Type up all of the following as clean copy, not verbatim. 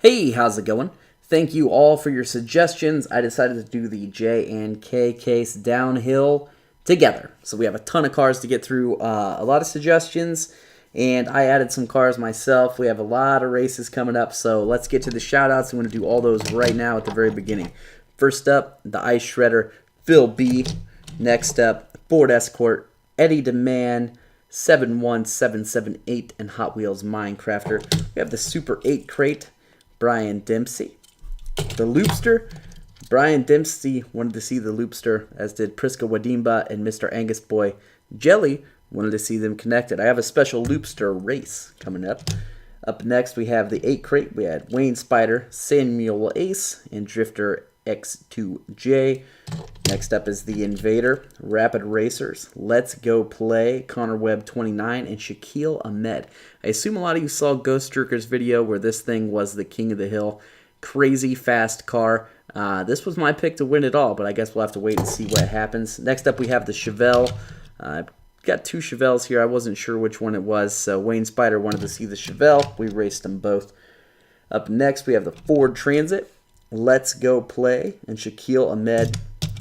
Hey, how's it going? Thank you all for your suggestions. I decided to do the J and K case downhill together. So we have a ton of cars to get through, a lot of suggestions, and I added some cars myself. We have a lot of races coming up, so let's get to the shout-outs. I'm going to do all those right now at the very beginning. First up, the Ice Shredder, Phil B. Next up, Ford Escort, Eddie DeMann, 71778, and Hot Wheels Minecrafter. We have the Super 8 crate, Brian Dempsey. The Loopster, Brian Dempsey wanted to see the Loopster, as did Priska Wadimba and Mr. Angus Boy. Jelly wanted to see them connected. I have a special Loopster race coming up. Up next, we have the 8 crate. We had Wayne Spider, Samuel Ace, and Drifter X2J. Next up is the Invader, Rapid Racers, Let's Go Play, Connor Webb 29, and Shaquille Ahmed. I assume a lot of you saw Ghost Jerker's video where this thing was the king of the hill. Crazy fast car. This was my pick to win it all, but I guess we'll have to wait and see what happens. Next up we have the Chevelle. I've got 2 Chevelles here. I wasn't sure which one it was, so Wayne Spider wanted to see the Chevelle. We raced them both. Up next we have the Ford Transit, Let's Go Play, and Shaquille Ahmed.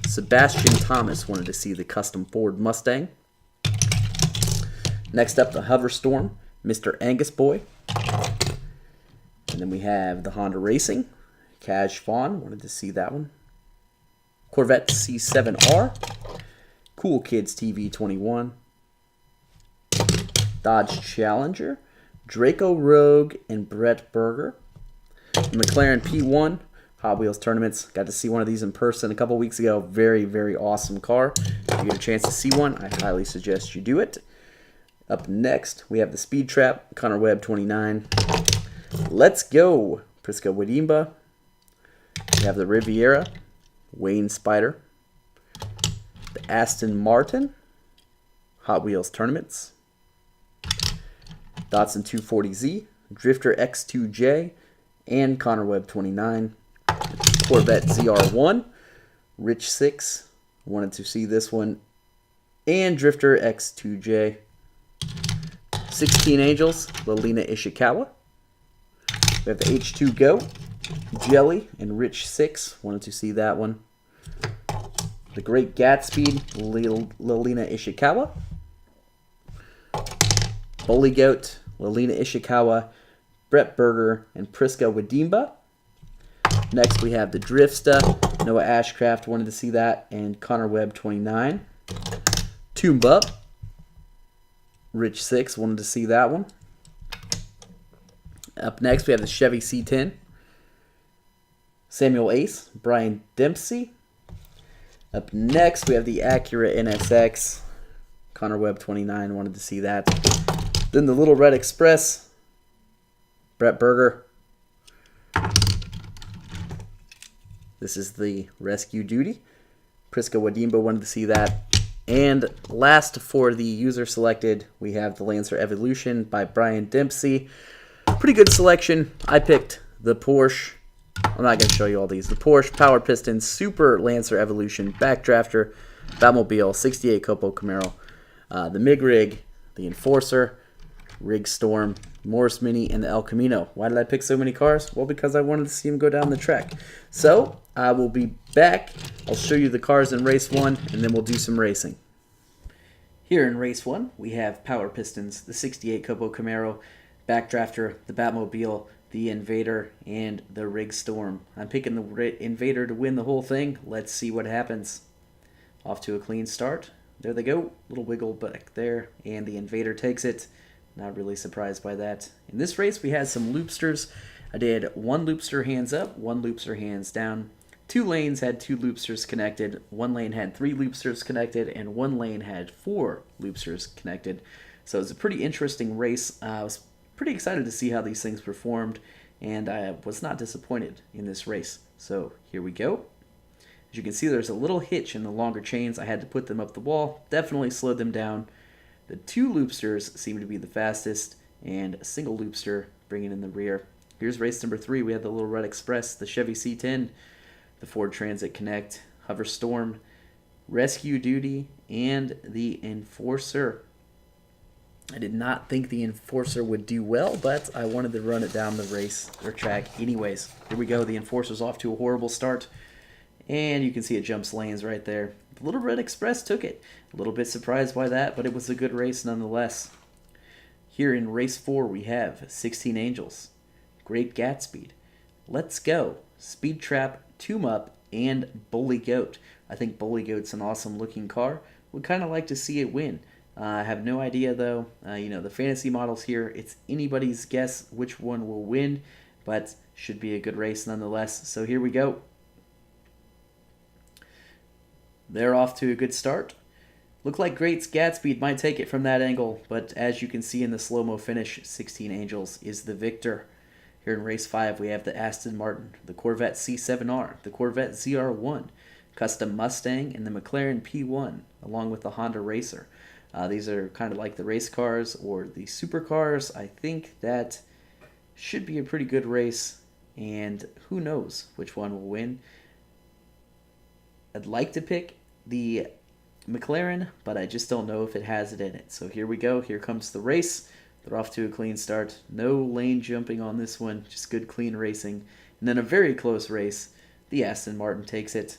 Sebastian Thomas wanted to see the custom Ford Mustang. Next up, the Hoverstorm, Mr. Angus Boy. And then we have the Honda Racing. Cash Fawn wanted to see that one. Corvette C7R. Cool Kids TV 21. Dodge Challenger. Draco Rogue and Brett Berger. McLaren P1. Hot Wheels Tournaments. Got to see one of these in person a couple weeks ago. Very, very awesome car. If you get a chance to see one, I highly suggest you do it. Up next, we have the Speed Trap, Connor Webb 29. Let's Go, Priska Wadimba. We have the Riviera, Wayne Spider. The Aston Martin, Hot Wheels Tournaments. Datsun 240Z, Drifter X2J, and Connor Webb 29. Corvette ZR1, Rich 6, wanted to see this one, and Drifter X2J. 16 Angels, Lelina Ishikawa. We have the H2 Go, Jelly, and Rich 6, wanted to see that one. The Great Gatsby, Lelina Ishikawa. Bully Goat, Lelina Ishikawa, Brett Berger, and Priska Wadimba. Next, we have the Driftsta. Noah Ashcraft wanted to see that, and Connor Webb 29. Tomb Up. Rich 6 wanted to see that one. Up next, we have the Chevy C10. Samuel Ace, Brian Dempsey. Up next, we have the Acura NSX. Connor Webb 29 wanted to see that. Then the Little Red Express. Brett Berger. This is the Rescue Duty. Priska Wadimba wanted to see that. And last for the user selected, we have the Lancer Evolution by Brian Dempsey. Pretty good selection. I picked the Porsche. I'm not going to show you all these. The Porsche Power Piston Super Lancer Evolution, Backdrafter, Batmobile, 68 Copo Camaro, the MiG Rig, the Enforcer, Rig Storm, Morris Mini, and the El Camino. Why did I pick so many cars? Well, because I wanted to see them go down the track. So, I will be back. I'll show you the cars in Race 1, and then we'll do some racing. Here in Race 1, we have Power Pistons, the 68 Copo Camaro, Backdrafter, the Batmobile, the Invader, and the Rig Storm. I'm picking the Invader to win the whole thing. Let's see what happens. Off to a clean start. There they go. Little wiggle back there, and the Invader takes it. Not really surprised by that. In this race, we had some loopsters. I did 1 loopster hands up, 1 loopster hands down. 2 lanes had 2 loopsters connected. 1 lane had 3 loopsters connected, and 1 lane had 4 loopsters connected. So it was a pretty interesting race. I was pretty excited to see how these things performed, and I was not disappointed in this race. So here we go. As you can see, there's a little hitch in the longer chains. I had to put them up the wall. Definitely slowed them down. The 2 loopsters seem to be the fastest, and a single loopster bringing in the rear. Here's race number 3. We have the Little Red Express, the Chevy C10, the Ford Transit Connect, Hoverstorm, Rescue Duty, and the Enforcer. I did not think the Enforcer would do well, but I wanted to run it down the race or track anyways. Here we go. The Enforcer's off to a horrible start. And you can see it jumps lanes right there. The Little Red Express took it. A little bit surprised by that, but it was a good race nonetheless. Here in race 4 we have 16 Angels, Great Gatsby, Let's Go, Speed Trap, Tomb Up, and Bully Goat. I think Bully Goat's an awesome looking car. Would kind of like to see it win. I have no idea though. The fantasy models here, it's anybody's guess which one will win, but should be a good race nonetheless. So here we go. They're off to a good start. Look like Great Gatsby might take it from that angle, but as you can see in the slow-mo finish, 16 Angels is the victor. Here in race 5, we have the Aston Martin, the Corvette C7R, the Corvette ZR1, Custom Mustang, and the McLaren P1, along with the Honda Racer. These are kind of like the race cars or the supercars. I think that should be a pretty good race, and who knows which one will win. I'd like to pick the McLaren, but I just don't know if it has it in it. So here we go. Here comes the race. They're off to a clean start. No lane jumping on this one. Just good, clean racing. And then a very close race. The Aston Martin takes it.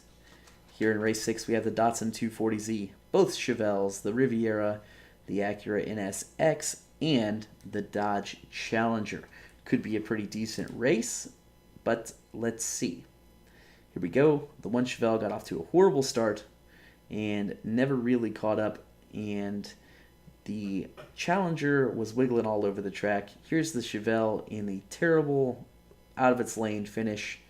Here in race 6, we have the Datsun 240Z, both Chevelles, the Riviera, the Acura NSX, and the Dodge Challenger. Could be a pretty decent race, but let's see. Here we go. The one Chevelle got off to a horrible start and never really caught up, and the Challenger was wiggling all over the track. Here's the Chevelle in the terrible out of its lane finish.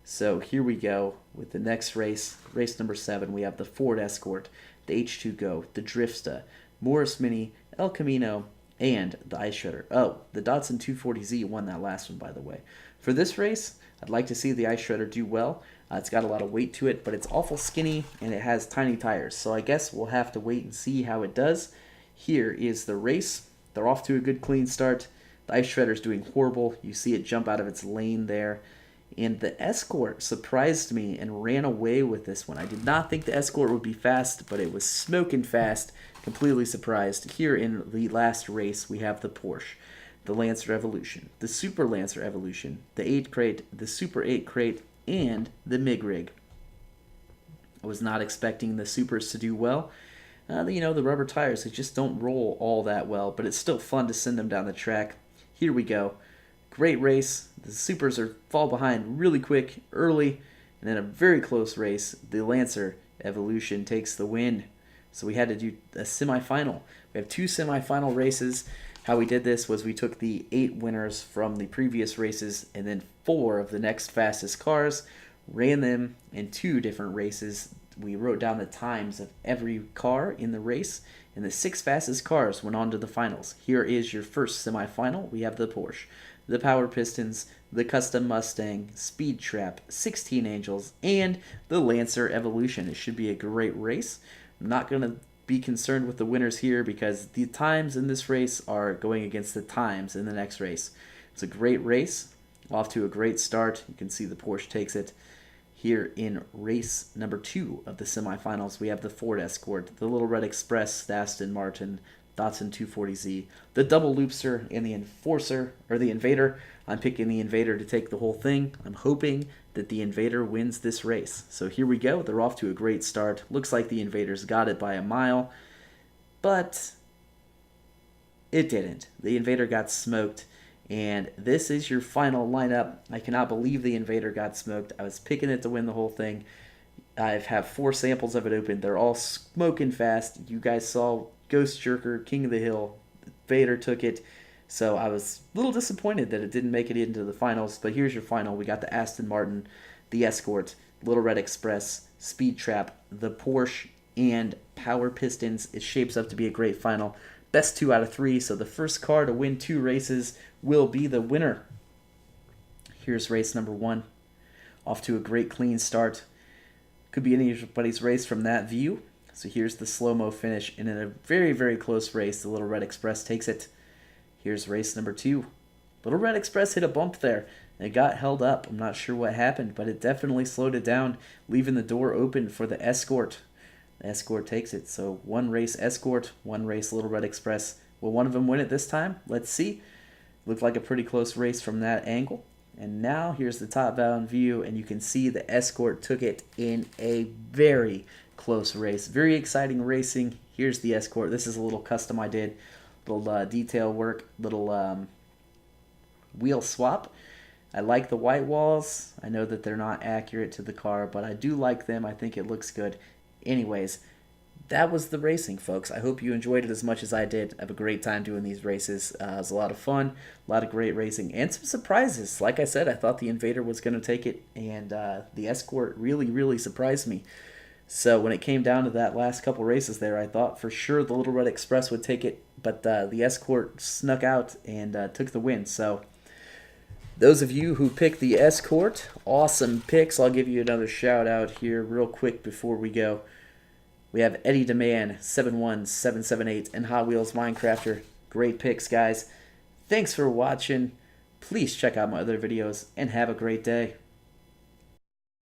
So here we go with the next race, race number 7. We have the Ford Escort, the H2Go, the Driftsta, Morris Mini, El Camino, and the Ice Shredder. Oh, the Datsun 240Z won that last one, by the way. For this race, I'd like to see the Ice Shredder do well. It's got a lot of weight to it, but it's awful skinny, and it has tiny tires. So I guess we'll have to wait and see how it does. Here is the race. They're off to a good, clean start. The Ice Shredder's doing horrible. You see it jump out of its lane there. And the Escort surprised me and ran away with this one. I did not think the Escort would be fast, but it was smoking fast. Completely surprised. Here in the last race, we have the Porsche, the Lancer Evolution, the Super Lancer Evolution, the 8 Crate, the Super 8 Crate, and the MIG Rig. I was not expecting the Supers to do well. The rubber tires, they just don't roll all that well, but it's still fun to send them down the track. Here we go. Great race. The Supers fall behind really quick, early, and then a very close race. The Lancer Evolution takes the win. So we had to do a semifinal. We have 2 semifinal races. How we did this was we took the 8 winners from the previous races and then 4 of the next fastest cars, ran them in 2 different races. We wrote down the times of every car in the race, and the 6 fastest cars went on to the finals. Here is your first semifinal. We have the Porsche, the Power Pistons, the Custom Mustang, Speed Trap, 16 Angels, and the Lancer Evolution. It should be a great race. I'm not going to be concerned with the winners here because the times in this race are going against the times in the next race. It's a great race, off to a great start. You can see the Porsche takes it. Here in race number 2 of the semifinals, we have the Ford Escort, the Little Red Express, the Aston Martin, Datsun 240Z, the Double Loopster, and the Enforcer, or the Invader. I'm picking the Invader to take the whole thing. I'm hoping that the Invader wins this race. So here we go. They're off to a great start. Looks like the Invaders got it by a mile, but it didn't. The Invader got smoked. And this is your final lineup. I cannot believe the Invader got smoked. I was picking it to win the whole thing. I have 4 samples of it open. They're all smoking fast. You guys saw Ghost Jerker, King of the Hill. Vader took it. So I was a little disappointed that it didn't make it into the finals. But here's your final. We got the Aston Martin, the Escort, Little Red Express, Speed Trap, the Porsche, and Power Pistons. It shapes up to be a great final. Best 2 out of 3, so the first car to win 2 races will be the winner. Here's race number 1. Off to a great clean start. Could be anybody's race from that view. So here's the slow-mo finish, and in a very, very close race, the Little Red Express takes it. Here's race number 2. Little Red Express hit a bump there. It got held up. I'm not sure what happened, but it definitely slowed it down, leaving the door open for the Escort. The Escort takes it. So 1 race Escort, 1 race Little Red Express. Will one of them win it this time? Let's see. Looked like a pretty close race from that angle. And now here's the top-down view, and you can see the Escort took it in a very close race. Very exciting racing. Here's the Escort. This is a little custom I did. Little detail work, little wheel swap. I like the white walls. I know that they're not accurate to the car, but I do like them. I think it looks good. Anyways, that was the racing, folks. I hope you enjoyed it as much as I did. I have a great time doing these races. It was a lot of fun, a lot of great racing, and some surprises. Like I said, I thought the Invader was going to take it, and the Escort really, really surprised me. So when it came down to that last couple races there, I thought for sure the Little Red Express would take it, but the Escort snuck out and took the win. So those of you who picked the Escort, awesome picks. I'll give you another shout out here real quick before we go. We have Eddie Demand, 71778, and Hot Wheels Minecrafter. Great picks, guys. Thanks for watching. Please check out my other videos, and have a great day.